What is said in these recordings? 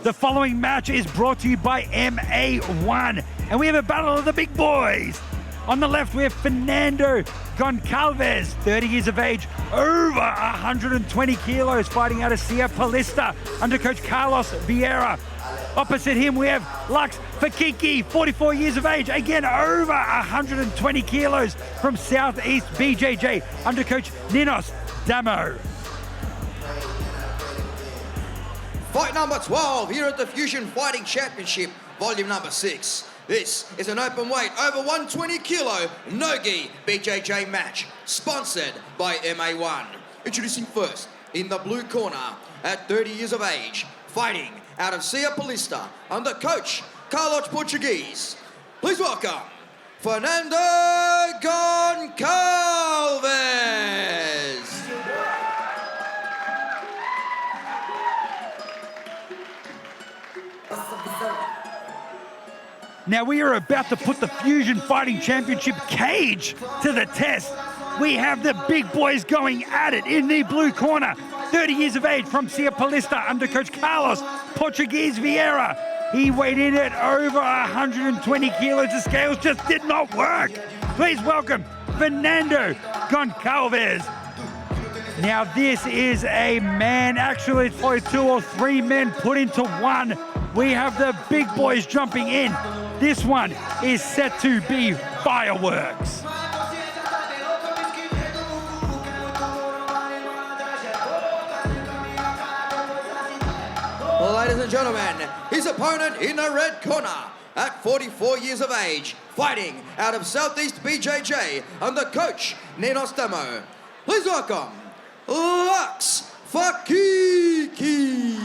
The following match is brought to you by MA1, and we have a battle of the big boys. On the left, we have Fernando Goncalves, 30 years of age, over 120 kilos, fighting out of Sia Palista under coach Carlos Vieira. Opposite him, we have Lux Faikiki, 44 years of age, again over 120 kilos from Southeast BJJ under coach Ninos Damo. Fight number 12 here at the Fusion Fighting Championship, volume number 6. This is an open weight over 120 kilo no-gi BJJ match, sponsored by MA1. Introducing first, in the blue corner, at 30 years of age, fighting out of Sia Palista under coach Carlos Portuguese. Please welcome, Fernando Goncalves. Now we are about to put the Fusion Fighting Championship cage to the test. We have the big boys going at it in the blue corner. 30 years of age from Sia Palista under coach Carlos Portuguese Vieira. He weighed in at over 120 kilos. The scales just did not work. Please welcome Fernando Goncalves. Now this is a man, actually it's probably 2 or 3 men put into one. We have the big boys jumping in. This one is set to be fireworks. Ladies and gentlemen, his opponent in the red corner, at 44 years of age, fighting out of Southeast BJJ under coach Ninos Damo. Please welcome, Lux Faikiki.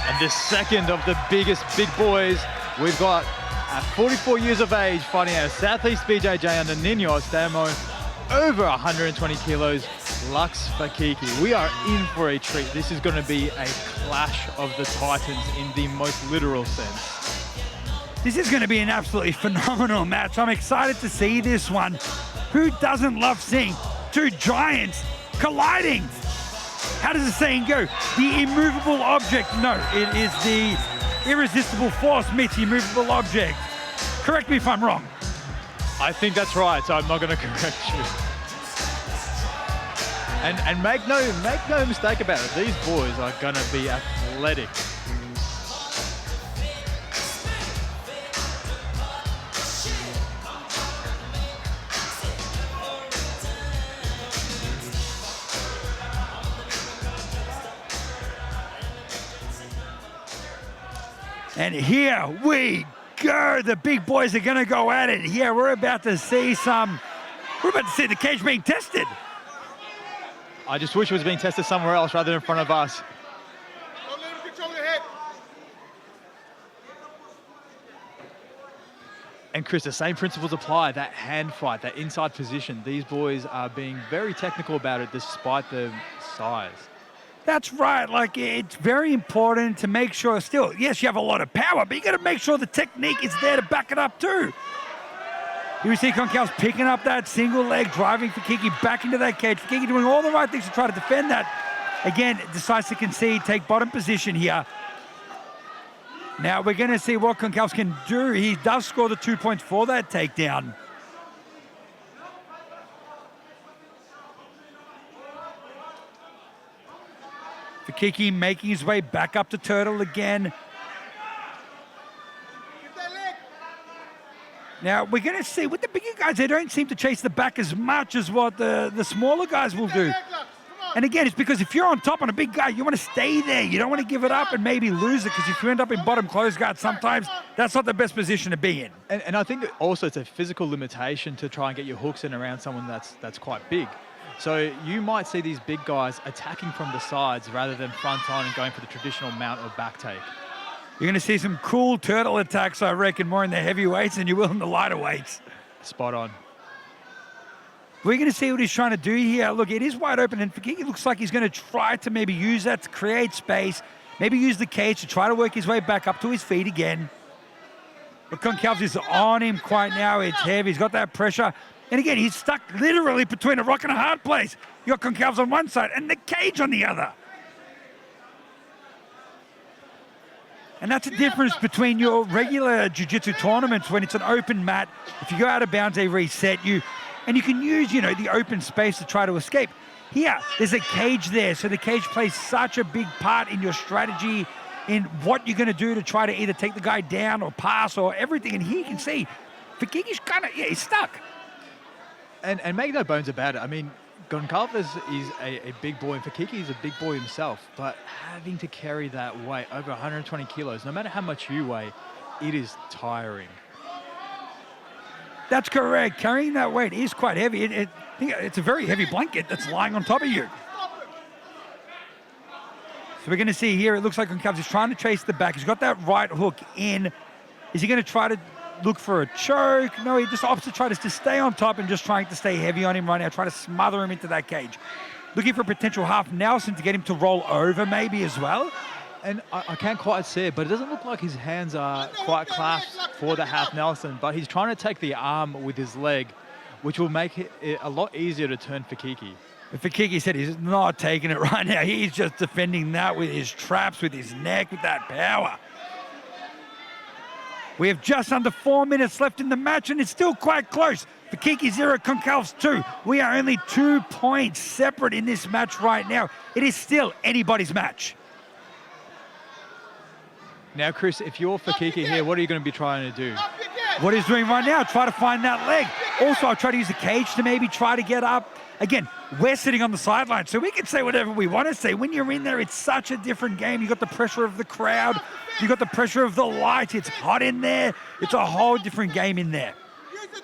And the second of the biggest big boys, we've got at 44 years of age, fighting out of Southeast BJJ under Ninos Damo, over 120 kilos, Lux Faikiki. We are in for a treat. This is going to be a clash of the titans in the most literal sense. This is going to be an absolutely phenomenal match. I'm excited to see this one. Who doesn't love seeing two giants colliding? How does the saying go? The immovable object. No, it is the irresistible force meets the immovable object. Correct me if I'm wrong. I think that's right, so I'm not going to correct you. And make no mistake about it, these boys are going to be athletic. And here we go. The big boys are going to go at it. Here we're about to see the cage being tested. I just wish it was being tested somewhere else rather than in front of us. Don't let him control your head. And Chris, the same principles apply. That hand fight, that inside position. These boys are being very technical about it despite the size. That's right. Like, it's very important to make sure still, yes, you have a lot of power, but you got to make sure the technique is there to back it up too. Here we see Goncalves picking up that single leg, driving Faikiki back into that cage. Faikiki doing all the right things to try to defend that. Again, decides to concede, take bottom position here. Now we're going to see what Goncalves can do. He does score the 2 points for that takedown. Faikiki making his way back up to Turtle again. Now, we're going to see, with the bigger guys, they don't seem to chase the back as much as what the smaller guys will do. And again, it's because if you're on top on a big guy, you want to stay there. You don't want to give it up and maybe lose it, because if you end up in bottom close guard, sometimes that's not the best position to be in. And I think also it's a physical limitation to try and get your hooks in around someone that's quite big. So you might see these big guys attacking from the sides rather than front on and going for the traditional mount or back take. You're going to see some cool turtle attacks, I reckon, more in the heavyweights than you will in the lighter weights. Spot on. We're going to see what he's trying to do here. Look, it is wide open, and Faikiki looks like he's going to try to maybe use that to create space, maybe use the cage to try to work his way back up to his feet again. But Goncalves is on him quite now. It's heavy. He's got that pressure. And again, he's stuck literally between a rock and a hard place. You got Goncalves on one side and the cage on the other. And that's the difference between your regular jiu-jitsu tournaments when it's an open mat. If you go out of bounds, they reset you. And you can use, the open space to try to escape. Here, there's a cage there. So the cage plays such a big part in your strategy, in what you're going to do to try to either take the guy down or pass or everything. And here you can see, Faikiki's he's stuck. And make no bones about it. I mean, Goncalves is a big boy, and Faikiki is a big boy himself. But having to carry that weight, over 120 kilos, no matter how much you weigh, it is tiring. That's correct. Carrying that weight is quite heavy. It's a very heavy blanket that's lying on top of you. So we're going to see here, it looks like Goncalves is trying to chase the back. He's got that right hook in. Is he going to try to look for a choke? No, he just opts to try to stay on top and just trying to stay heavy on him right now, trying to smother him into that cage. Looking for a potential half Nelson to get him to roll over maybe as well. And I can't quite see it, but it doesn't look like his hands are quite clasped for the half Nelson, but he's trying to take the arm with his leg, which will make it a lot easier to turn Faikiki. Faikiki said he's not taking it right now. He's just defending that with his traps, with his neck, with that power. We have just under 4 minutes left in the match, and it's still quite close. Faikiki 0, Goncalves 2. We are only 2 points separate in this match right now. It is still anybody's match. Now, Chris, if you're Faikiki here, what are you going to be trying to do? What he's doing right now, try to find that leg. Also, I'll try to use the cage to maybe try to get up. Again, we're sitting on the sideline, so we can say whatever we want to say. When you're in there, it's such a different game. You've got the pressure of the crowd. You've got the pressure of the light. It's hot in there. It's a whole different game in there.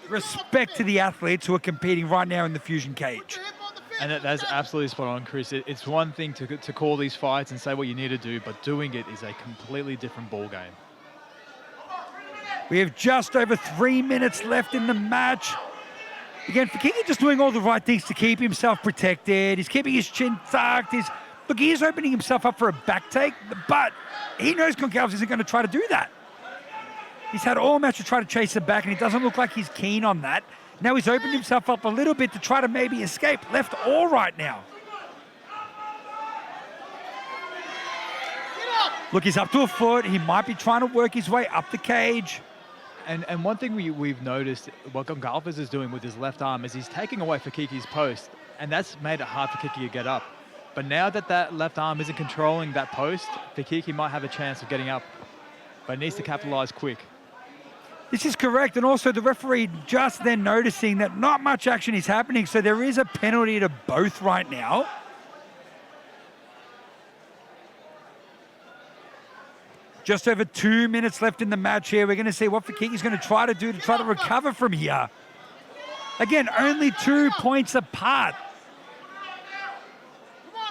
Respect to the athletes who are competing right now in the Fusion cage. And that's absolutely spot on, Chris. It's one thing to call these fights and say what you need to do, but doing it is a completely different ball game. We have just over 3 minutes left in the match. Again, Faikiki just doing all the right things to keep himself protected. He's keeping his chin tucked. Look, he is opening himself up for a back take, but he knows Goncalves isn't going to try to do that. He's had all match to try to chase the back, and it doesn't look like he's keen on that. Now he's opened himself up a little bit to try to maybe escape, left or right now. Look, he's up to a foot. He might be trying to work his way up the cage. And one thing we've noticed, what Goncalves is doing with his left arm is he's taking away Faikiki's post, and that's made it hard for Faikiki to get up. But now that left arm isn't controlling that post, Faikiki might have a chance of getting up, but needs to capitalize quick. This is correct, and also the referee just then noticing that not much action is happening, so there is a penalty to both right now. Just over 2 minutes left in the match here. We're going to see what Faikiki's going to try to do to try to recover from here. Again, only 2 points apart.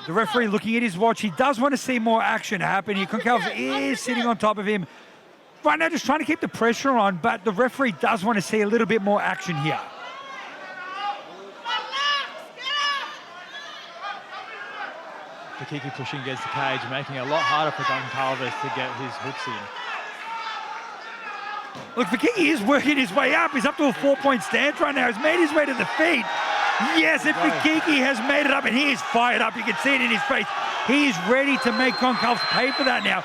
The referee looking at his watch. He does want to see more action happen here. Goncalves is sitting on top of him. Right now, just trying to keep the pressure on, but the referee does want to see a little bit more action here. Faikiki pushing against the cage, making it a lot harder for Goncalves to get his hooks in. Look, Faikiki is working his way up. He's up to a 4-point stance right now. He's made his way to the feet. Yes, and Faikiki has made it up, and he is fired up. You can see it in his face. He is ready to make Goncalves pay for that now.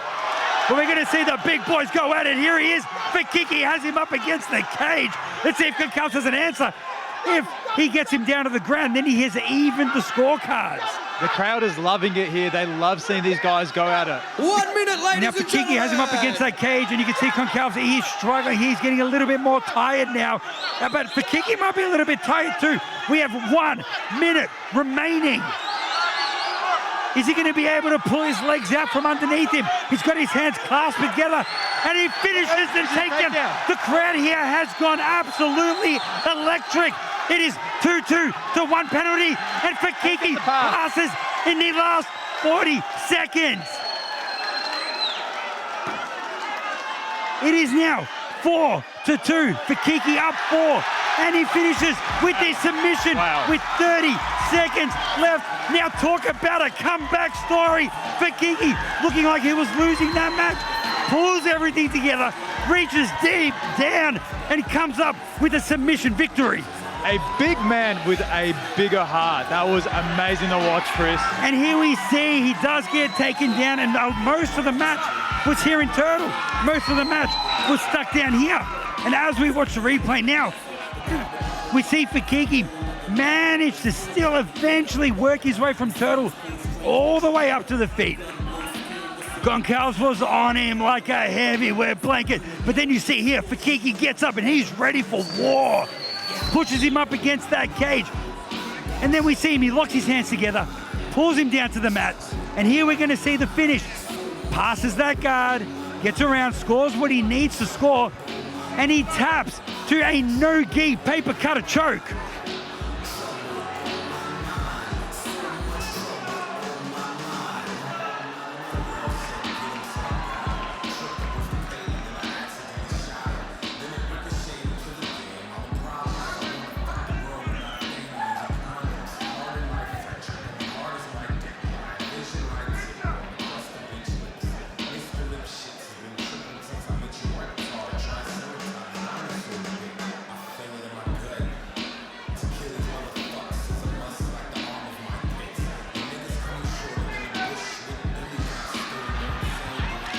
But we're going to see the big boys go at it. Here he is. Faikiki has him up against the cage. Let's see if Goncalves has an answer. If he gets him down to the ground, then he has evened the scorecards. The crowd is loving it here. They love seeing these guys go at it. 1 minute, ladies now, and gentlemen. Faikiki has him up against that cage, and you can see Goncalves, he's struggling. He's getting a little bit more tired now. But Faikiki might be a little bit tired too. We have 1 minute remaining. Is he going to be able to pull his legs out from underneath him? He's got his hands clasped together, and he finishes the takedown. The crowd here has gone absolutely electric. It is 2-2 to 1 penalty, and Faikiki passes in the last 40 seconds. It is now 4-2. Faikiki up 4. And he finishes with this submission with 30 seconds left. Now talk about a comeback story. Faikiki looking like he was losing that match. Pulls everything together, reaches deep down, and comes up with a submission victory. A big man with a bigger heart. That was amazing to watch, Chris. And here we see he does get taken down, and most of the match was here in Turtle. Most of the match was stuck down here. And as we watch the replay now, we see Faikiki manage to still eventually work his way from Turtle all the way up to the feet. Goncalves was on him like a heavy wet blanket. But then you see here, Faikiki gets up and he's ready for war. Pushes him up against that cage. And then we see him, he locks his hands together, pulls him down to the mat. And here we're gonna see the finish. Passes that guard, gets around, scores what he needs to score, and he taps to a no-gi paper cutter choke.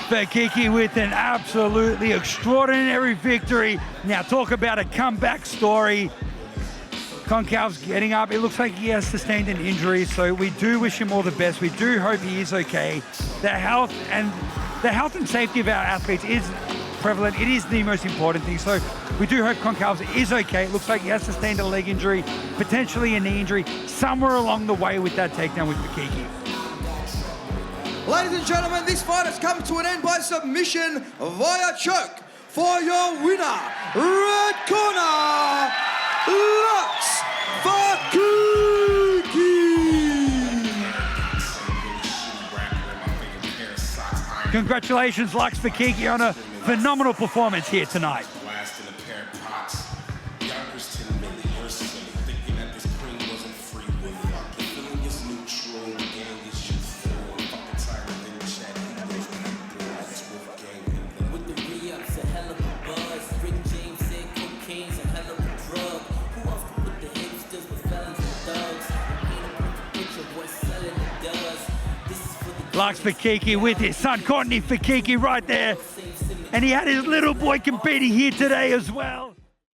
Faikiki with an absolutely extraordinary victory. Now talk about a comeback story. Goncalves getting up. It looks like he has sustained an injury, so we do wish him all the best. We do hope he is okay. The health and safety of our athletes is prevalent. It is the most important thing. So we do hope Goncalves is okay. It looks like he has sustained a leg injury, potentially a knee injury, somewhere along the way with that takedown with Faikiki. Ladies and gentlemen, this fight has come to an end by submission via choke. For your winner, red corner, Lux Faikiki. Congratulations, Lux Faikiki, on a phenomenal performance here tonight. Lux Faikiki with his son Courtney Faikiki right there. And he had his little boy competing here today as well.